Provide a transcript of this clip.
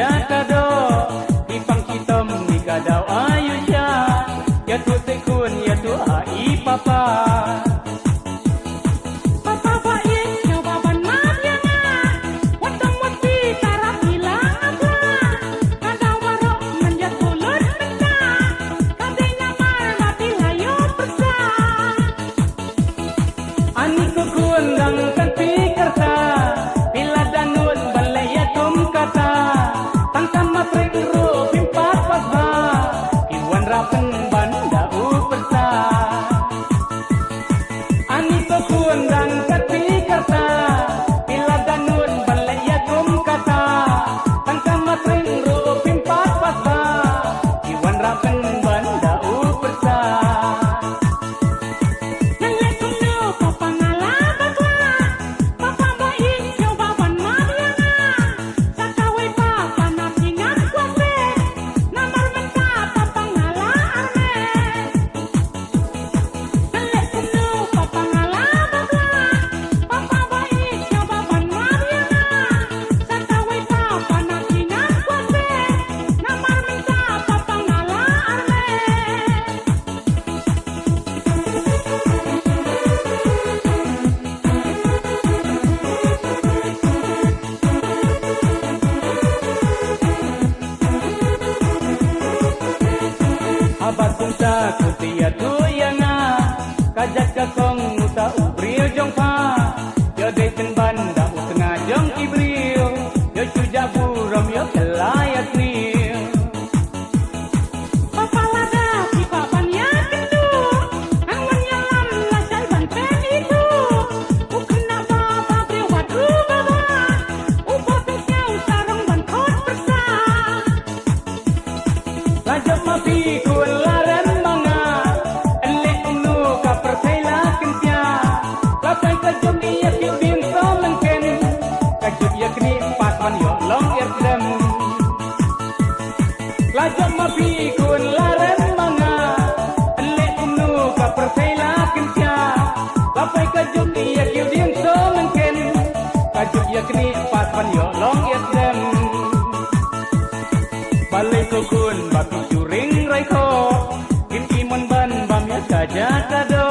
kado ipang hitam ni kadau ayu sya ya tu tekun ya tu ai papa Batunta kutia tu yanga kajak kakong uta ubril jong pa yo deten banda utengah jong ibril yo cuja buram yo kelayat nil papalada si papan ya kendu angan nyalam lasai banten itu ukena baba bril wadu baba upoteng siau sarong bankot persa lajak mapi kun lajak mapi kun laren manga ele unu ka pertela kencia lapai ka joki ya kiu ding so mungkin ka jok ya kini pas pan yo long yet dem balai ko kun batu juring rai ko kim imun ban bam ya kaja kado